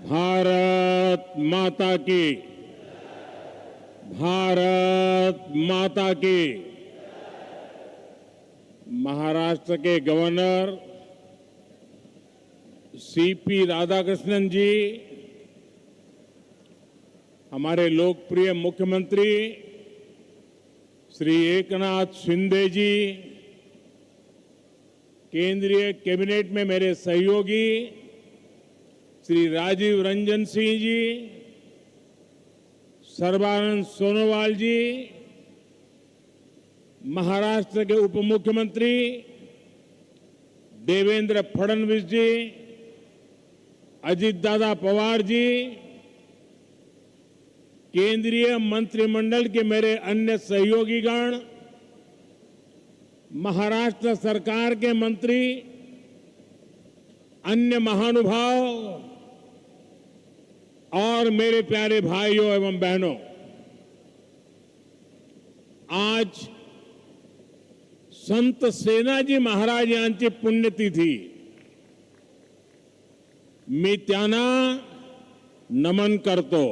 भारत माता की, भारत माता की। महाराष्ट्र के गवर्नर सीपी राधाकृष्णन जी, हमारे लोकप्रिय मुख्यमंत्री श्री एकनाथ शिंदे जी, केंद्रीय कैबिनेट में मेरे सहयोगी श्री राजीव रंजन सिंह जी, सर्बानंद सोनोवाल जी, महाराष्ट्र के उप मुख्यमंत्री देवेंद्र फडणवीस जी, अजित दादा पवार जी, केंद्रीय मंत्रिमंडल के मेरे अन्य सहयोगीगण, महाराष्ट्र सरकार के मंत्री, अन्य महानुभाव और मेरे प्यारे भाइयों एवं बहनों, आज संत सेनाजी महाराज यांची पुण्यतिथी। मी त्यांना नमन करतो।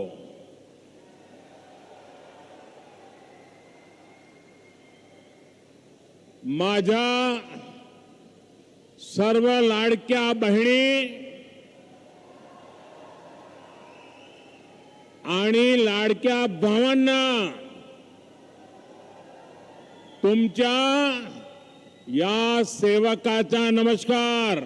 माझ्या सर्व लाडक्या बहिणी आणि लाडक्या भावांना तुमच्या या सेवकाचा नमस्कार।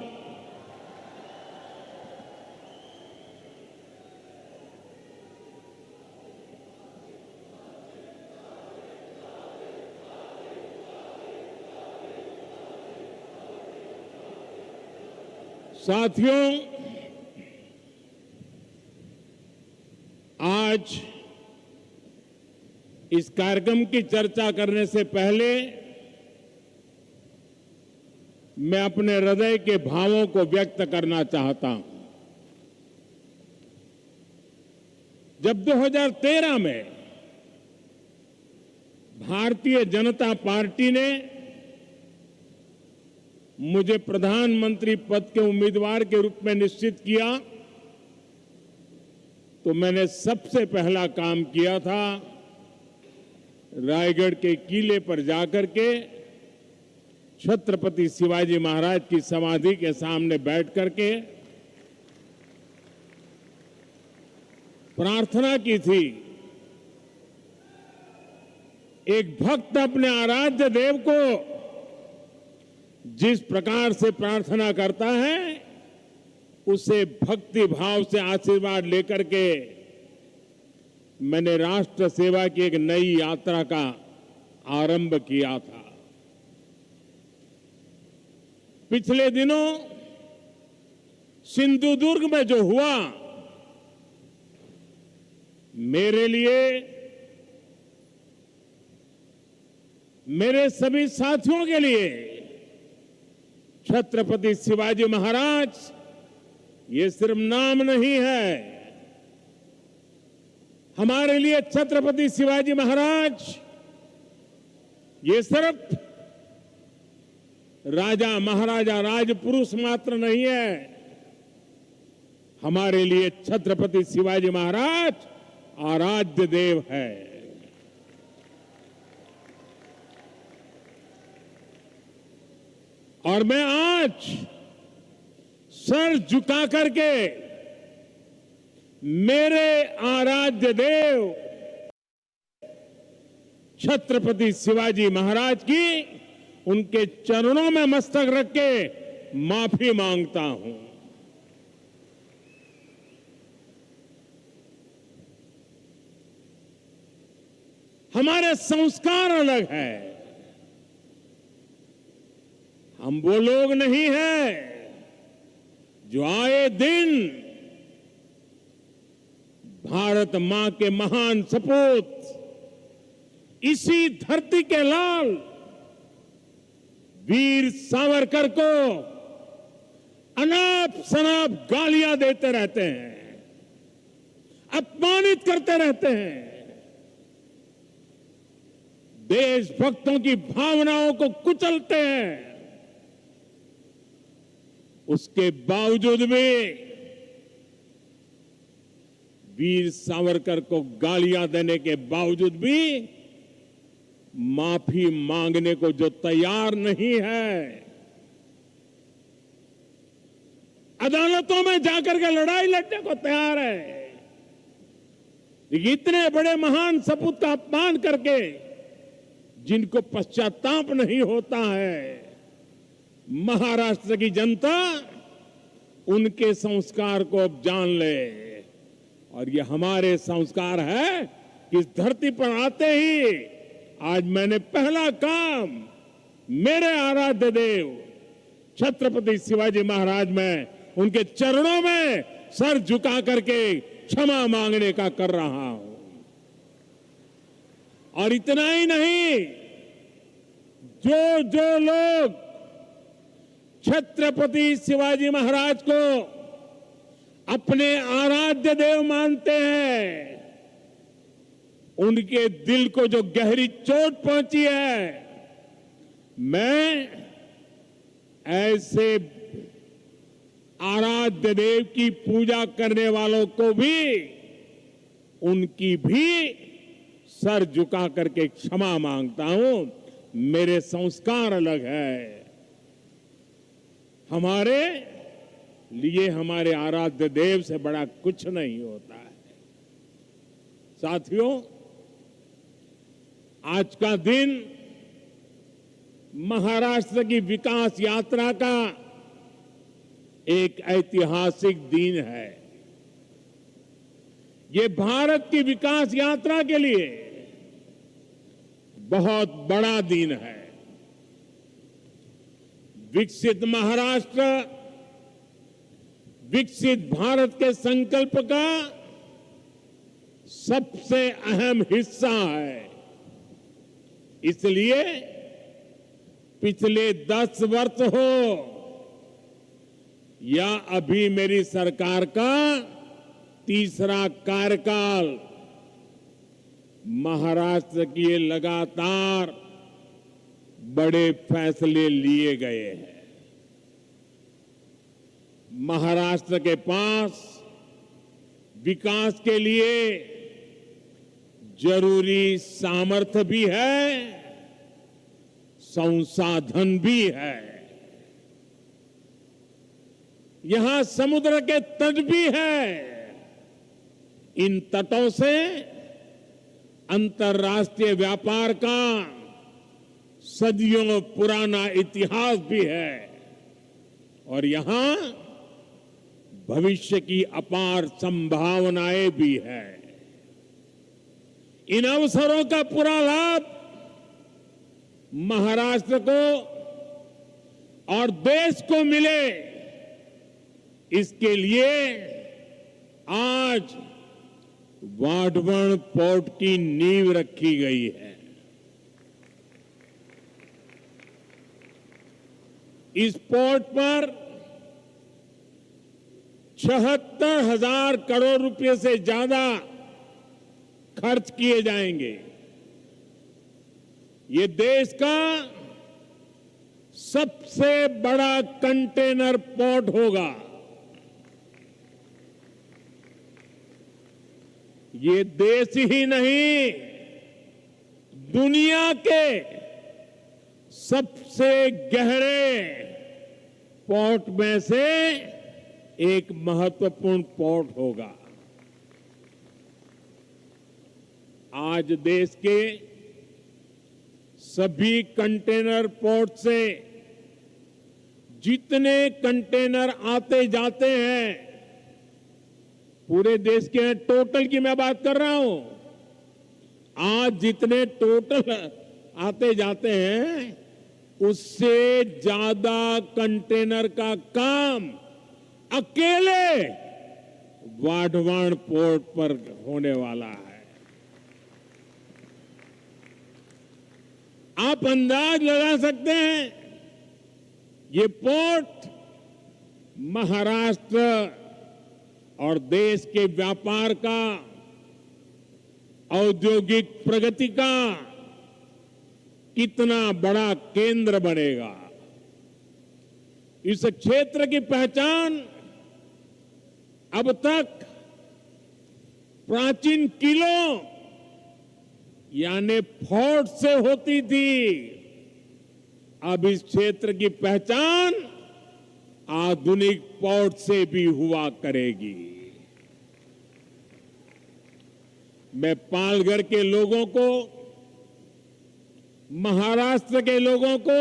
साथियों, आज इस कार्यक्रम की चर्चा करने से पहले मैं अपने हृदय के भावों को व्यक्त करना चाहता हूं। जब 2013 में भारतीय जनता पार्टी ने मुझे प्रधानमंत्री पद के उम्मीदवार के रूप में निश्चित किया, तो मैंने सबसे पहला काम किया था रायगढ़ के किले पर जाकर के छत्रपति शिवाजी महाराज की समाधि के सामने बैठ करके प्रार्थना की थी। एक भक्त अपने आराध्य देव को जिस प्रकार से प्रार्थना करता है, उसे भक्ति भाव से आशीर्वाद लेकर के मैंने राष्ट्र सेवा की एक नई यात्रा का आरंभ किया था। पिछले दिनों सिंधुदुर्ग में जो हुआ, मेरे लिए, मेरे सभी साथियों के लिए छत्रपति शिवाजी महाराज ये सिर्फ नाम नहीं है। हमारे लिए छत्रपति शिवाजी महाराज ये सिर्फ राजा महाराजा राजपुरुष मात्र नहीं है। हमारे लिए छत्रपति शिवाजी महाराज आराध्य देव है। और मैं आज सर झुका करके मेरे आराध्य देव छत्रपति शिवाजी महाराज की उनके चरणों में मस्तक रख के माफी मांगता हूं। हमारे संस्कार अलग है। हम वो लोग नहीं हैं जो आए दिन भारत मां के महान सपूत, इसी धरती के लाल वीर सावरकर को अनाप शनाप गालियां देते रहते हैं, अपमानित करते रहते हैं, देशभक्तों की भावनाओं को कुचलते हैं। उसके बावजूद भी वीर सावरकर को गालियां देने के बावजूद भी माफी मांगने को जो तैयार नहीं है, अदालतों में जाकर के लड़ाई लड़ने को तैयार है, इतने बड़े महान सपूत का अपमान करके जिनको पश्चाताप नहीं होता है, महाराष्ट्र की जनता उनके संस्कार को अब जान ले। और ये हमारे संस्कार है कि इस धरती पर आते ही आज मैंने पहला काम मेरे आराध्य देव छत्रपति शिवाजी महाराज में उनके चरणों में सर झुका करके क्षमा मांगने का कर रहा हूं। और इतना ही नहीं, जो जो लोग छत्रपति शिवाजी महाराज को अपने आराध्य देव मानते हैं, उनके दिल को जो गहरी चोट पहुंची है, मैं ऐसे आराध्य देव की पूजा करने वालों को भी उनकी भी सर झुका करके क्षमा मांगता हूं। मेरे संस्कार अलग है। हमारे लिए हमारे आराध्य देव से बड़ा कुछ नहीं होता है। साथियों, आज का दिन महाराष्ट्र की विकास यात्रा का एक ऐतिहासिक दिन है। ये भारत की विकास यात्रा के लिए बहुत बड़ा दिन है। विकसित महाराष्ट्र विकसित भारत के संकल्प का सबसे अहम हिस्सा है। इसलिए पिछले 10 वर्ष हो या अभी मेरी सरकार का तीसरा कार्यकाल, महाराष्ट्र के लगातार बड़े फैसले लिए गए हैं। महाराष्ट्र के पास विकास के लिए जरूरी सामर्थ्य भी है, संसाधन भी है। यहां समुद्र के तट भी है। इन तटों से अंतर्राष्ट्रीय व्यापार का सदियों पुराना इतिहास भी है और यहां भविष्य की अपार संभावनाएं भी है। इन अवसरों का पूरा लाभ महाराष्ट्र को और देश को मिले, इसके लिए आज वाढवण पोर्ट की नींव रखी गई है। इस पोर्ट पर 76,000 करोड़ रुपए से ज्यादा खर्च किए जाएंगे। ये देश का सबसे बड़ा कंटेनर पोर्ट होगा। ये देश ही नहीं, दुनिया के सबसे गहरे पोर्ट में से एक महत्वपूर्ण पोर्ट होगा। आज देश के सभी कंटेनर पोर्ट से जितने कंटेनर आते जाते हैं, पूरे देश के टोटल की मैं बात कर रहा हूं, आज जितने टोटल आते जाते हैं उससे ज्यादा कंटेनर का काम अकेले वाढवण पोर्ट पर होने वाला है। आप अंदाज लगा सकते हैं, ये पोर्ट महाराष्ट्र और देश के व्यापार का, औद्योगिक प्रगति का कितना बड़ा केंद्र बनेगा। इस क्षेत्र की पहचान अब तक प्राचीन किलों यानी फोर्ट से होती थी, अब इस क्षेत्र की पहचान आधुनिक पोर्ट से भी हुआ करेगी। मैं पालघर के लोगों को, महाराष्ट्र के लोगों को,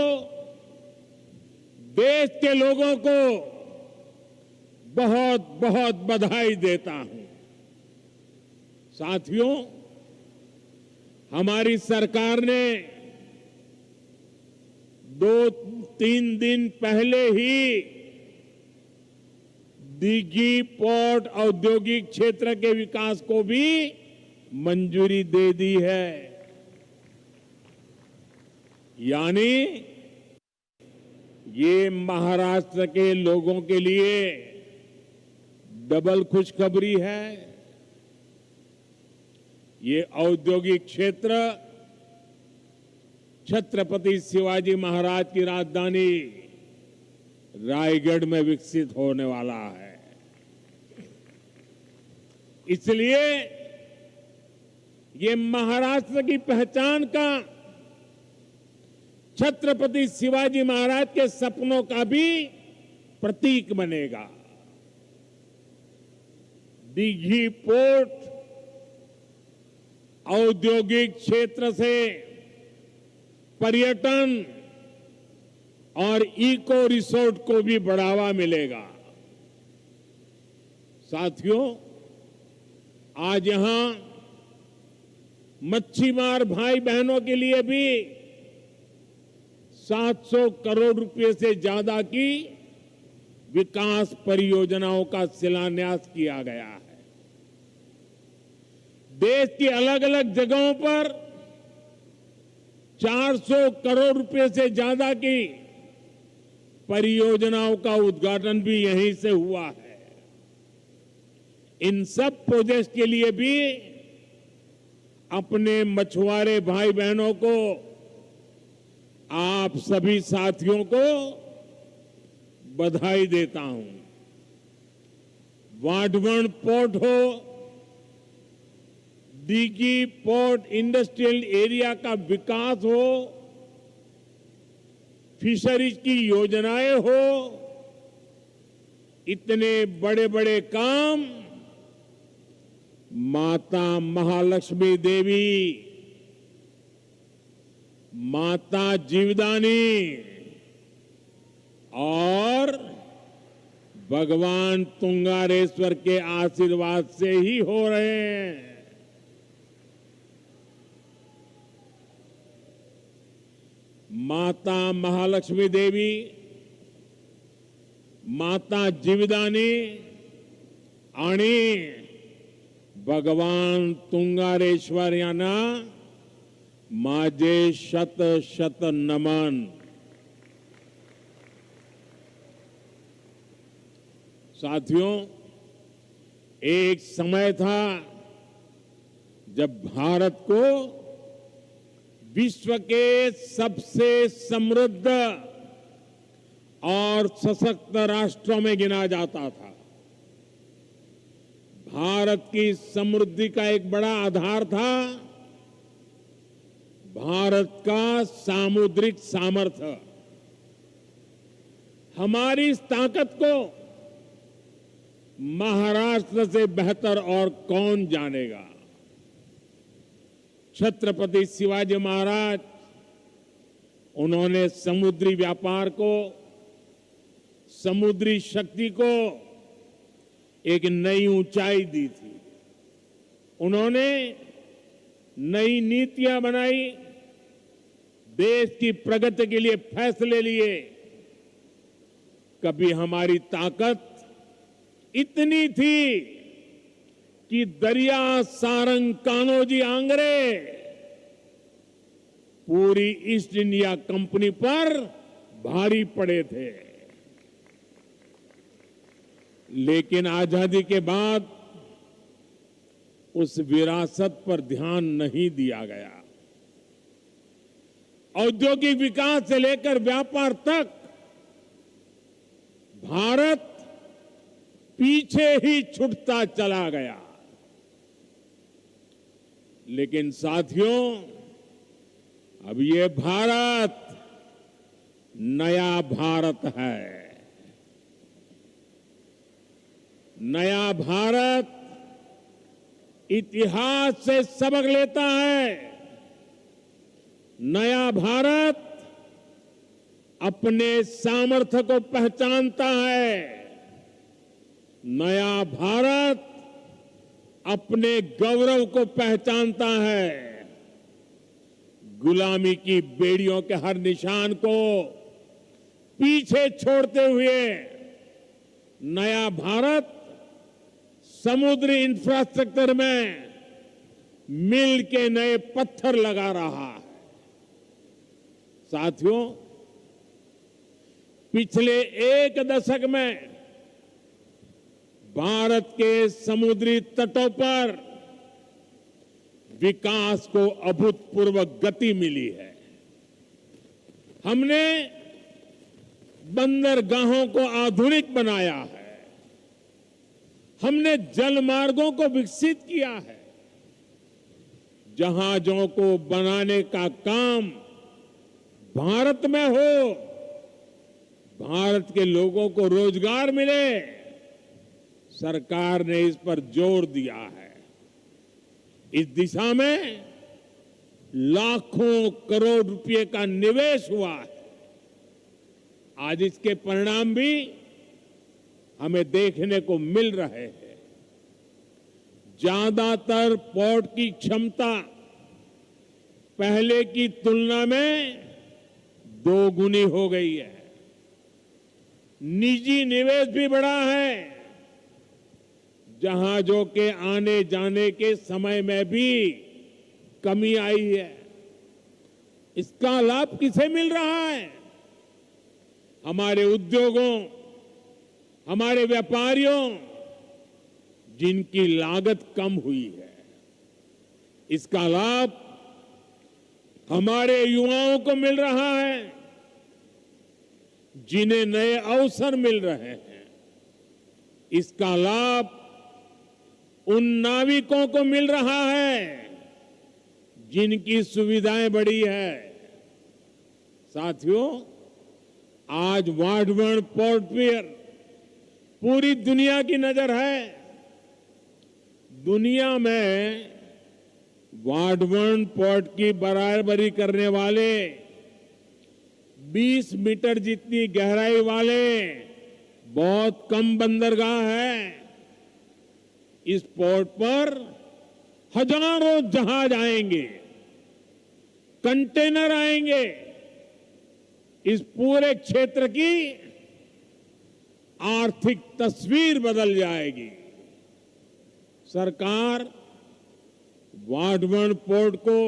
देश के लोगों को बहुत बहुत बधाई देता हूं। साथियों, हमारी सरकार ने 2-3 दिन पहले ही दिघी पोर्ट औद्योगिक क्षेत्र के विकास को भी मंजूरी दे दी है। यानी ये महाराष्ट्र के लोगों के लिए डबल खुशखबरी है। ये औद्योगिक क्षेत्र छत्रपति शिवाजी महाराज की राजधानी रायगढ़ में विकसित होने वाला है। इसलिए ये महाराष्ट्र की पहचान का, छत्रपति शिवाजी महाराज के सपनों का भी प्रतीक बनेगा। दिघी पोर्ट औद्योगिक क्षेत्र से पर्यटन और इको रिसोर्ट को भी बढ़ावा मिलेगा। साथियों, आज यहां मच्छीमार भाई बहनों के लिए भी 700 करोड़ रुपए से ज्यादा की विकास परियोजनाओं का शिलान्यास किया गया है। देश की अलग अलग जगहों पर 400 करोड़ रुपए से ज्यादा की परियोजनाओं का उद्घाटन भी यहीं से हुआ है। इन सब प्रोजेक्ट के लिए भी अपने मछुआरे भाई बहनों को, आप सभी साथियों को बधाई देता हूं। वाढवण पोर्ट हो, दिघी पोर्ट इंडस्ट्रियल एरिया का विकास हो, फिशरीज की योजनाएं हो, इतने बड़े बड़े काम माता महालक्ष्मी देवी, माता जीवदानी और भगवान तुंगारेश्वर के आशीर्वाद से ही हो रहे हैं। माता महालक्ष्मी देवी, माता जीवदानी आणि भगवान तुंगारेश्वर यांना माझे शत शत नमन। साथियों, एक समय था जब भारत को विश्व के सबसे समृद्ध और सशक्त राष्ट्रों में गिना जाता था। भारत की समृद्धि का एक बड़ा आधार था भारत का सामुद्रिक सामर्थ्य। हमारी इस ताकत को महाराष्ट्र से बेहतर और कौन जानेगा। छत्रपति शिवाजी महाराज, उन्होंने समुद्री व्यापार को, समुद्री शक्ति को एक नई ऊंचाई दी थी। उन्होंने नई नीतियां बनाई, देश की प्रगति के लिए फैसले लिए। कभी हमारी ताकत इतनी थी कि दरिया सारंग कान्होजी आंग्रे पूरी ईस्ट इंडिया कंपनी पर भारी पड़े थे। लेकिन आजादी के बाद उस विरासत पर ध्यान नहीं दिया गया। औद्योगिक विकास से लेकर व्यापार तक भारत पीछे ही छूटता चला गया। लेकिन साथियों, अब ये भारत नया भारत है। नया भारत इतिहास से सबक लेता है। नया भारत अपने सामर्थ्य को पहचानता है। नया भारत अपने गौरव को पहचानता है। गुलामी की बेड़ियों के हर निशान को पीछे छोड़ते हुए नया भारत समुद्री इंफ्रास्ट्रक्चर में मिल के नए पत्थर लगा रहा है। साथियों, पिछले एक दशक में भारत के समुद्री तटों पर विकास को अभूतपूर्व गति मिली है। हमने बंदरगाहों को आधुनिक बनाया है। हमने जल मार्गों को विकसित किया है। जहाजों को बनाने का काम भारत में हो, भारत के लोगों को रोजगार मिले, सरकार ने इस पर जोर दिया है। इस दिशा में लाखों करोड़ रुपए का निवेश हुआ है। आज इसके परिणाम भी हमें देखने को मिल रहे हैं। ज्यादातर पोर्ट की क्षमता पहले की तुलना में दोगुनी हो गई है। निजी निवेश भी बढ़ा है। जहाजों के आने जाने के समय में भी कमी आई है। इसका लाभ किसे मिल रहा है? हमारे उद्योगों, हमारे व्यापारियों, जिनकी लागत कम हुई है। इसका लाभ हमारे युवाओं को मिल रहा है, जिन्हें नए अवसर मिल रहे हैं। इसका लाभ उन नाविकों को मिल रहा है जिनकी सुविधाएं बढ़ी है। साथियों, आज वाडवर्ण पोर्ट पर पूरी दुनिया की नजर है। दुनिया में वाडवर्ण पोर्ट की बराबरी करने वाले 20 मीटर जितनी गहराई वाले बहुत कम बंदरगाह है। इस पोर्ट पर हजारों जहाज आएंगे, कंटेनर आएंगे। इस पूरे क्षेत्र की आर्थिक तस्वीर बदल जाएगी। सरकार वाडवर्ण पोर्ट को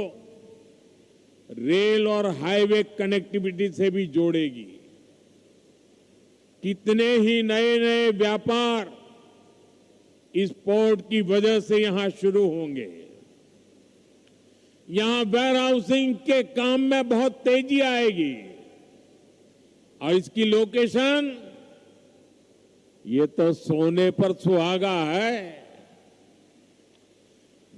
रेल और हाईवे कनेक्टिविटी से भी जोड़ेगी। कितने ही नए नए व्यापार इस पोर्ट की वजह से यहां शुरू होंगे। यहां वेयर हाउसिंग के काम में बहुत तेजी आएगी। और इसकी लोकेशन, ये तो सोने पर सुहागा है।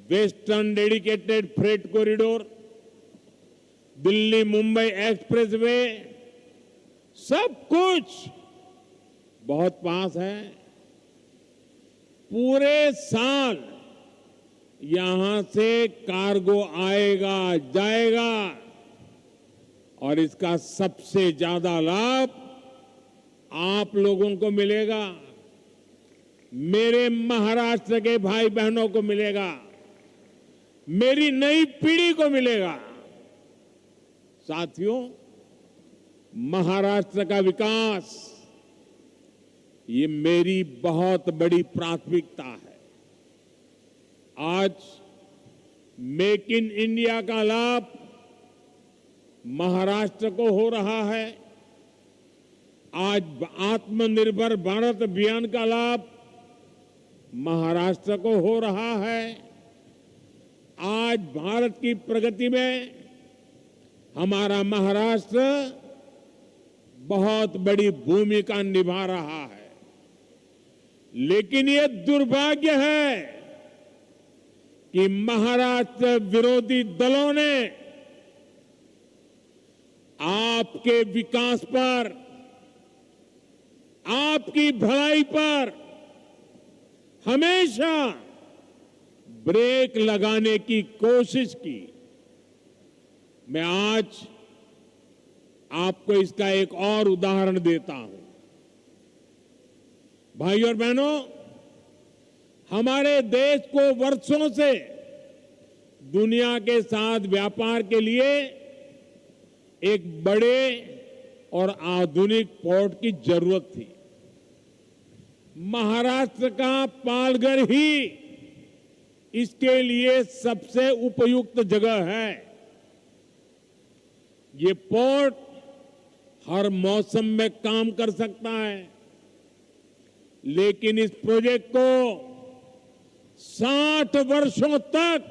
Western dedicated freight corridor, Delhi Mumbai expressway, सब कुछ बहुत पास है। पूरे साल यहां से कार्गो आएगा जाएगा और इसका सबसे ज्यादा लाभ आप लोगों को मिलेगा, मेरे महाराष्ट्र के भाई बहनों को मिलेगा, मेरी नई पीढ़ी को मिलेगा। साथियों, महाराष्ट्र का विकास ये मेरी बहुत बड़ी प्राथमिकता है। आज मेक इन इंडिया का लाभ महाराष्ट्र को हो रहा है। आज आत्मनिर्भर भारत अभियान का लाभ महाराष्ट्र को हो रहा है। आज भारत की प्रगति में हमारा महाराष्ट्र बहुत बड़ी भूमिका निभा रहा है। लेकिन ये दुर्भाग्य है कि महाराष्ट्र विरोधी दलों ने आपके विकास पर, आपकी भलाई पर हमेशा ब्रेक लगाने की कोशिश की। मैं आज आपको इसका एक और उदाहरण देता हूं। भाई और बहनों, हमारे देश को वर्षों से दुनिया के साथ व्यापार के लिए एक बड़े और आधुनिक पोर्ट की जरूरत थी। महाराष्ट्र का पालघर ही इसके लिए सबसे उपयुक्त जगह है। ये पोर्ट हर मौसम में काम कर सकता है, लेकिन इस प्रोजेक्ट को 60 वर्षों तक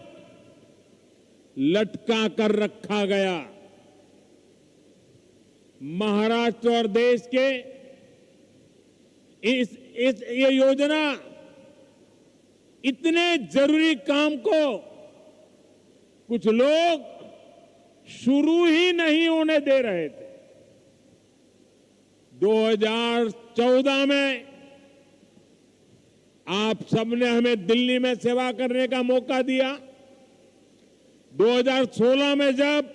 लटका कर रखा गया। महाराष्ट्र और देश के ये योजना इतने जरूरी काम को कुछ लोग शुरू ही नहीं होने दे रहे थे। 2014 में आप सबने हमें दिल्ली में सेवा करने का मौका दिया। 2016 में जब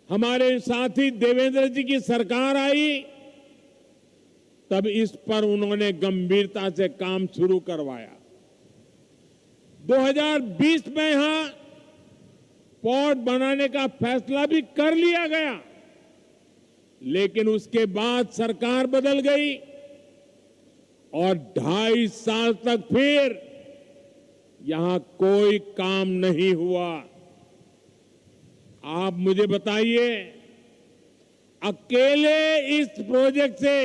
हमारे साथी देवेंद्र जी की सरकार आई, तब इस पर उन्होंने गंभीरता से काम शुरू करवाया। 2020 में यहां पोर्ट बनाने का फैसला भी कर लिया गया, लेकिन उसके बाद सरकार बदल गई और 2.5 साल तक फिर यहां कोई काम नहीं हुआ। आप मुझे बताइए, अकेले इस प्रोजेक्ट से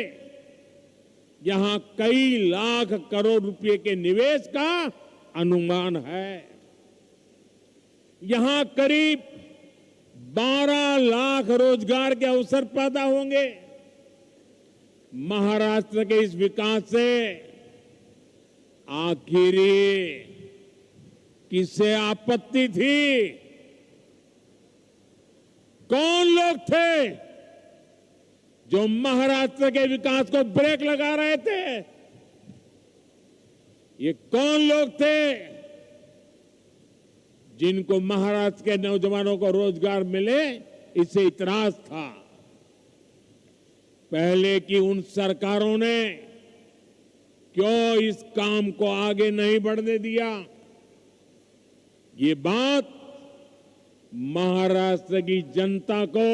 यहां कई लाख करोड़ रुपए के निवेश का अनुमान है। यहां करीब 12 लाख रोजगार के अवसर पैदा होंगे। महाराष्ट्र के इस विकास से आखिरी किसे आपत्ति थी? कौन लोग थे जो महाराष्ट्र के विकास को ब्रेक लगा रहे थे? ये कौन लोग थे जिनको महाराष्ट्र के नौजवानों को रोजगार मिले इससे इतराज था? पहले की उन सरकारों ने क्यों इस काम को आगे नहीं बढ़ने दिया? ये बात महाराष्ट्र की जनता को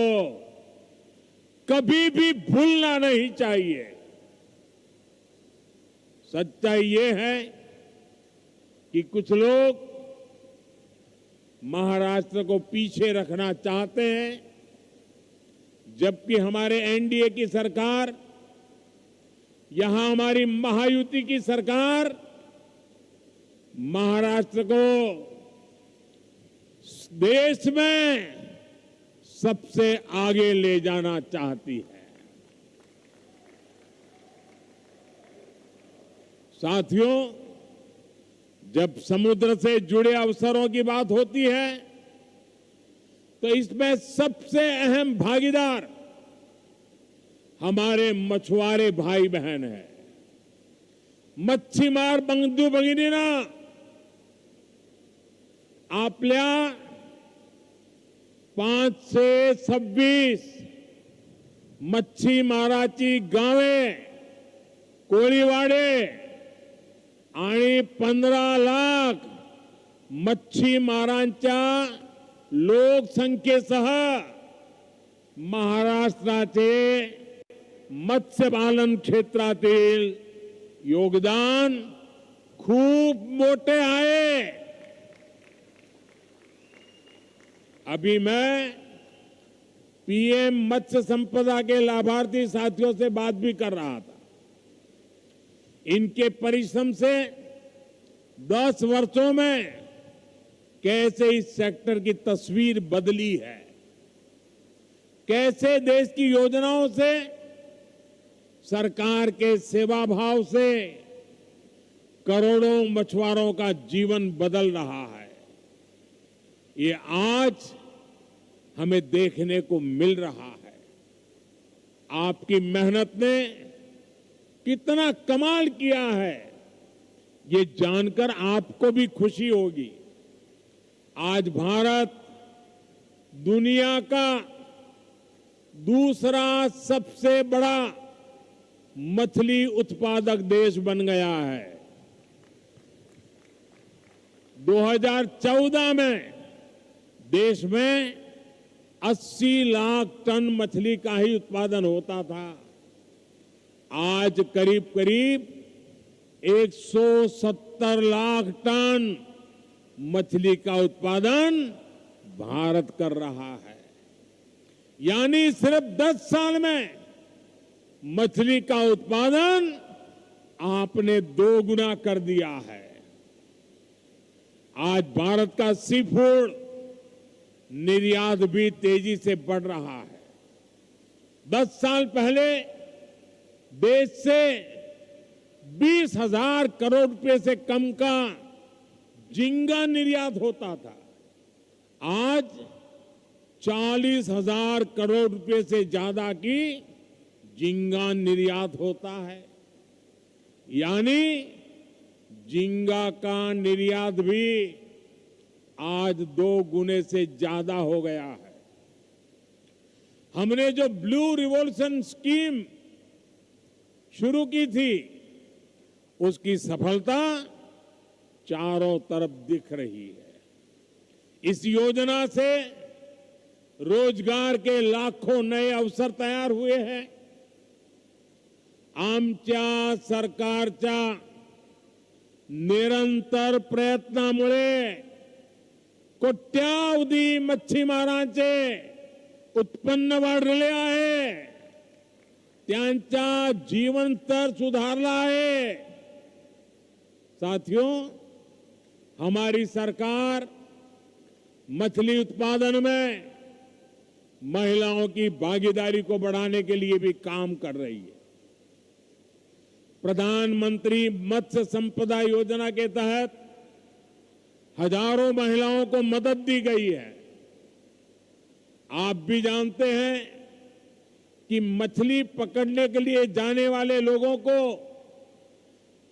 कभी भी भूलना नहीं चाहिए। सच्चाई ये है कि कुछ लोग महाराष्ट्र को पीछे रखना चाहते हैं, जबकि हमारे एनडीए की सरकार, यहां हमारी महायुति की सरकार महाराष्ट्र को देश में सबसे आगे ले जाना चाहती है। साथियों, जब समुद्र से जुड़े अवसरों की बात होती है तो इसमें सबसे अहम भागीदार हमारे मछुआरे भाई बहन हैं। मच्छीमार बंधू भगिनींना, आपल्या 5 से 26 मच्छीमाराची गावे, कोळीवाडे आणि 15 लाख मच्छीमारांच्या लोकसंख्येसह महाराष्ट्राचे मत्स्यपालन क्षेत्रातील योगदान खूप मोठे आहे। अभी मैं पीएम मत्स्य संपदा के लाभार्थी साथियों से बात भी कर रहा था। इनके परिश्रम से 10 वर्षों में कैसे इस सेक्टर की तस्वीर बदली है, कैसे देश की योजनाओं से, सरकार के सेवा भाव से करोड़ों मछुआरों का जीवन बदल रहा है। ये आज हमें देखने को मिल रहा है। आपकी मेहनत ने कितना कमाल किया है, ये जानकर आपको भी खुशी होगी। आज भारत दुनिया का दूसरा सबसे बड़ा मछली उत्पादक देश बन गया है। 2014 में देश में 80 लाख टन मछली का ही उत्पादन होता था। आज करीब करीब 170 लाख टन मछली का उत्पादन भारत कर रहा है। यानी सिर्फ 10 साल में मछली का उत्पादन आपने 2 गुना कर दिया है। आज भारत का सी फूड निर्यात भी तेजी से बढ़ रहा है। 10 साल पहले देश से 20,000 करोड़ रुपए से कम का झींगा निर्यात होता था। आज 40,000 करोड़ रुपए से ज्यादा की झींगा निर्यात होता है। यानी झींगा का निर्यात भी आज 2 गुने से ज्यादा हो गया है। हमने जो ब्लू रिवॉल्यूशन स्कीम शुरू की थी, उसकी सफलता चारों तरफ दिख रही है। इस योजना से रोजगार के लाखों नए अवसर तैयार हुए हैं। आमच्या सरकारच्या निरंतर प्रयत्नामुळे कोट्यावधी मच्छीमारांचे उत्पन्न वाढले आहे, त्यांचा जीवन स्तर सुधारला आहे। साथियों, हमारी सरकार मछली उत्पादन में महिलाओं की भागीदारी को बढ़ाने के लिए भी काम कर रही है। प्रधानमंत्री मत्स्य संपदा योजना के तहत हजारों महिलाओं को मदद दी गई है। आप भी जानते हैं कि मछली पकड़ने के लिए जाने वाले लोगों को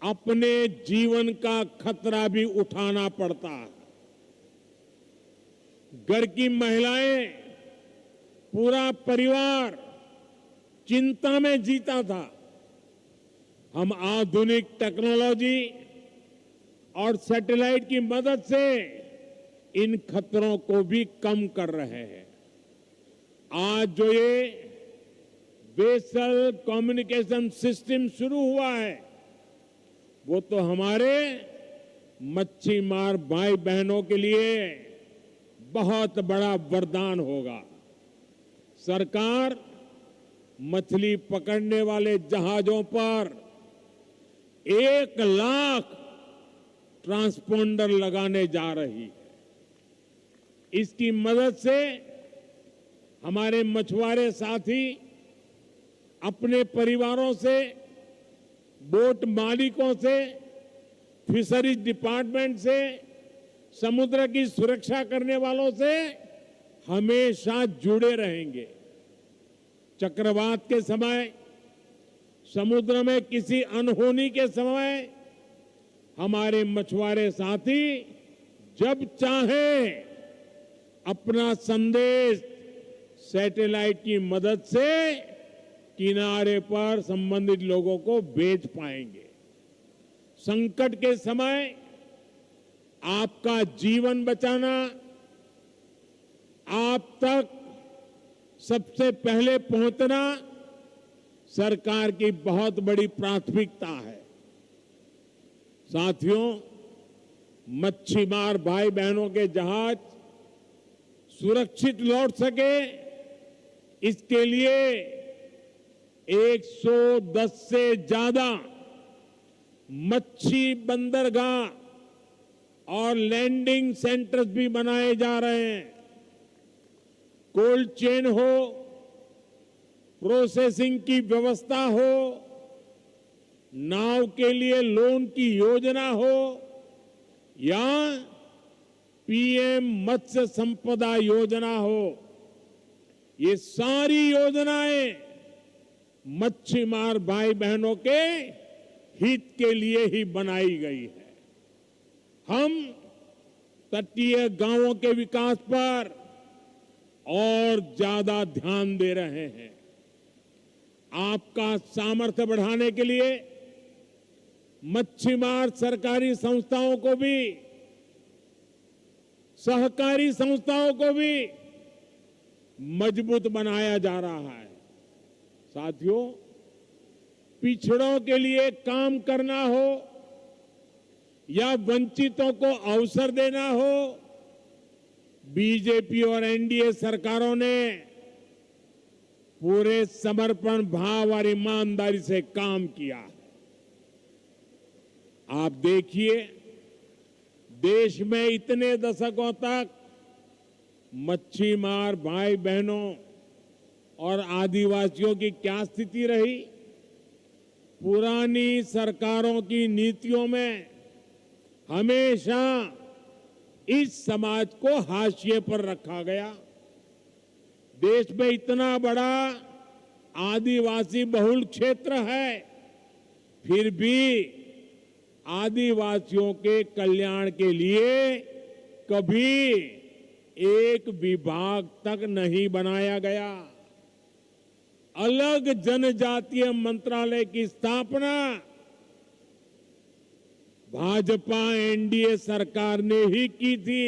अपने जीवन का खतरा भी उठाना पड़ता है। घर की महिलाएं, पूरा परिवार चिंता में जीता था। हम आधुनिक टेक्नोलॉजी और सैटेलाइट की मदद से इन खतरों को भी कम कर रहे हैं। आज जो ये बेसल कम्युनिकेशन सिस्टम शुरू हुआ है, वो तो हमारे मच्छीमार भाई बहनों के लिए बहुत बड़ा वरदान होगा। सरकार मछली पकड़ने वाले जहाजों पर 1 लाख ट्रांसपोंडर लगाने जा रही है। इसकी मदद से हमारे मछुआरे साथी अपने परिवारों से, बोट मालिकों से, फिशरीज डिपार्टमेंट से, समुद्र की सुरक्षा करने वालों से हमेशा जुड़े रहेंगे। चक्रवात के समय, समुद्र में किसी अनहोनी के समय हमारे मछुआरे साथी जब चाहे अपना संदेश सैटेलाइट की मदद से किनारे पर संबंधित लोगों को भेज पाएंगे। संकट के समय आपका जीवन बचाना आप तक सबसे पहले पहुंचना सरकार की बहुत बड़ी प्राथमिकता है। साथियों, मच्छीमार भाई बहनों के जहाज सुरक्षित लौट सके, इसके लिए 110 से ज्यादा मच्छी बंदरगाह और लैंडिंग सेंटर्स भी बनाए जा रहे हैं। कोल्ड चेन हो, प्रोसेसिंग की व्यवस्था हो, नाव के लिए लोन की योजना हो या पीएम मत्स्य संपदा योजना हो, ये सारी योजनाएं मच्छीमार भाई बहनों के हित के लिए ही बनाई गई है। हम तटीय गांवों के विकास पर और ज्यादा ध्यान दे रहे हैं। आपका सामर्थ्य बढ़ाने के लिए मच्छीमार सरकारी संस्थाओं को भी, सहकारी संस्थाओं को भी मजबूत बनाया जा रहा है। साथियों, पिछड़ों के लिए काम करना हो या वंचितों को अवसर देना हो, बीजेपी और एनडीए सरकारों ने पूरे समर्पण भाव और ईमानदारी से काम किया है। आप देखिए, देश में इतने दशकों तक मच्छीमार भाई बहनों और आदिवासियों की क्या स्थिति रही। पुरानी सरकारों की नीतियों में हमेशा इस समाज को हाशिए पर रखा गया। देश में इतना बड़ा आदिवासी बहुल क्षेत्र है, फिर भी आदिवासियों के कल्याण के लिए कभी एक विभाग तक नहीं बनाया गया। अलग जनजातीय मंत्रालय की स्थापना भाजपा एनडीए सरकार ने ही की थी।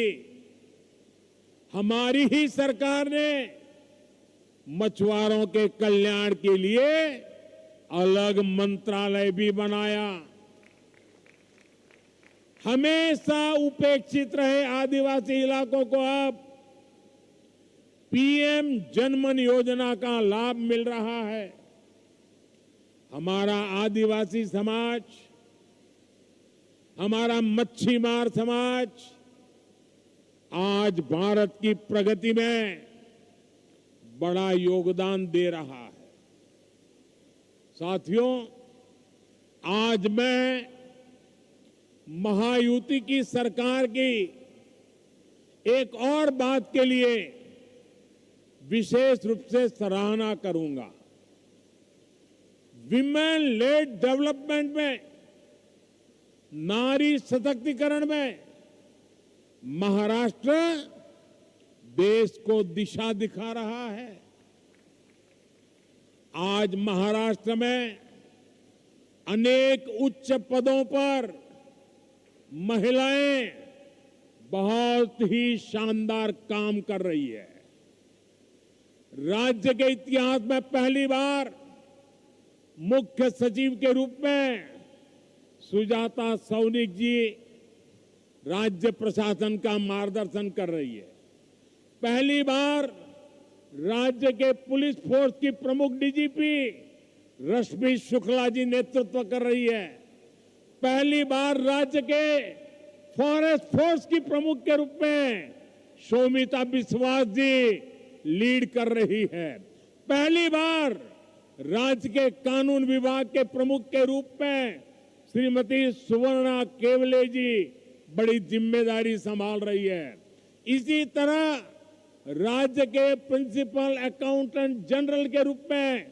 हमारी ही सरकार ने मछुआरों के कल्याण के लिए अलग मंत्रालय भी बनाया। हमेशा उपेक्षित रहे आदिवासी इलाकों को अब पीएम जनमन योजना का लाभ मिल रहा है। हमारा आदिवासी समाज, हमारा मच्छीमार समाज आज भारत की प्रगति में बड़ा योगदान दे रहा है। साथियों, आज मैं महायुति की सरकार की एक और बात के लिए विशेष रूप से सराहना करूंगा। विमेन लेड डेवलपमेंट में, नारी सशक्तिकरण में महाराष्ट्र देश को दिशा दिखा रहा है। आज महाराष्ट्र में अनेक उच्च पदों पर महिलाएं बहुत ही शानदार काम कर रही है। राज्य के इतिहास में पहली बार मुख्य सचिव के रूप में सुजाता सौनिक जी राज्य प्रशासन का मार्गदर्शन कर रही है। पहली बार राज्य के पुलिस फोर्स की प्रमुख डीजीपी रश्मि शुक्ला जी नेतृत्व कर रही है। पहली बार राज्य के फॉरेस्ट फोर्स की प्रमुख के रूप में शोमिता बिस्वास जी लीड कर रही है। पहली बार राज्य के कानून विभाग के प्रमुख के रूप में श्रीमती सुवर्णा केवले जी बड़ी जिम्मेदारी संभाल रही है। इसी तरह राज्य के प्रिंसिपल अकाउंटेंट जनरल के रूप में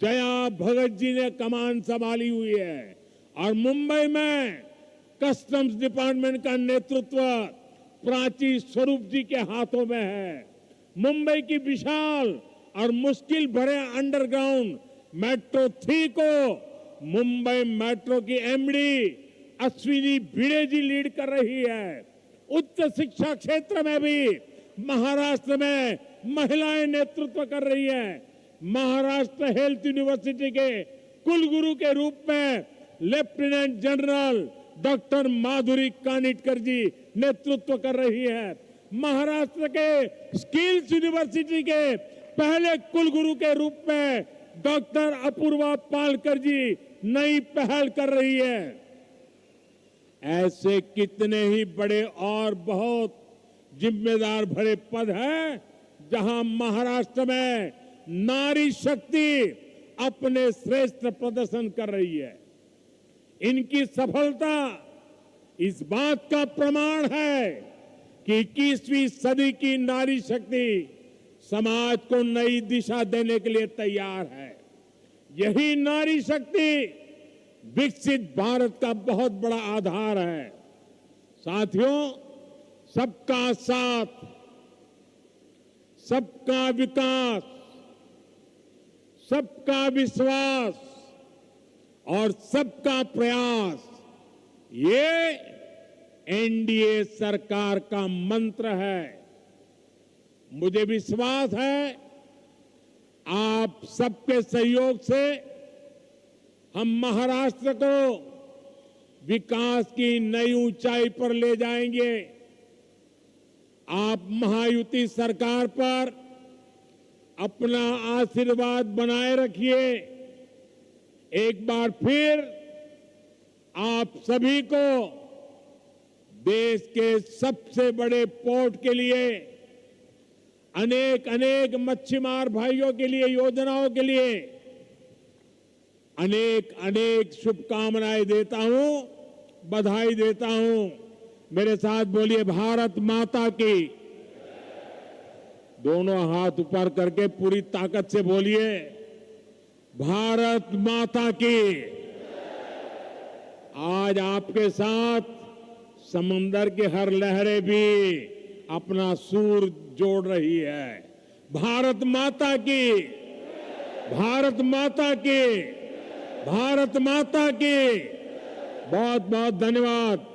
जया भगत जी ने कमान संभाली हुई है और मुंबई में कस्टम्स डिपार्टमेंट का नेतृत्व प्राची स्वरूप जी के हाथों में है। मुंबई की विशाल और मुश्किल भरे अंडरग्राउंड मेट्रो 3 को मुंबई मेट्रो की एमडी अश्विनी भिड़े जी लीड कर रही है। उच्च शिक्षा क्षेत्र में भी महाराष्ट्र में महिलाएं नेतृत्व कर रही है। महाराष्ट्र हेल्थ यूनिवर्सिटी के कुलगुरु के रूप में लेफ्टिनेंट जनरल डॉक्टर माधुरी कानिटकर जी नेतृत्व कर रही है। महाराष्ट्र के स्किल्स यूनिवर्सिटी के पहले कुलगुरु के रूप में डॉक्टर अपूर्वा पालकर जी नई पहल कर रही है। ऐसे कितने ही बड़े और बहुत जिम्मेदार भरे पद हैं जहां महाराष्ट्र में नारी शक्ति अपने श्रेष्ठ प्रदर्शन कर रही है। इनकी सफलता इस बात का प्रमाण है कि 21वीं सदी की नारी शक्ति समाज को नई दिशा देने के लिए तैयार है। यही नारी शक्ति विकसित भारत का बहुत बड़ा आधार है। साथियों, सबका साथ, सबका विकास, सबका विश्वास और सबका प्रयास, ये एनडीए सरकार का मंत्र है। मुझे विश्वास है आप सबके सहयोग से हम महाराष्ट्र को विकास की नई ऊंचाई पर ले जाएंगे। आप महायुति सरकार पर अपना आशीर्वाद बनाए रखिए। एक बार फिर आप सभी को देश के सबसे बड़े पोर्ट के लिए, अनेक अनेक मच्छीमार भाइयों के लिए, योजनाओं के लिए अनेक अनेक शुभकामनाएं देता हूं, बधाई देता हूं। मेरे साथ बोलिए भारत माता की। दोनों हाथ ऊपर करके पूरी ताकत से बोलिए भारत माता की। आज आपके साथ समंदर की हर लहरें भी अपना सूर जोड़ रही है। भारत माता की, भारत माता की, भारत माता की। बहुत बहुत धन्यवाद।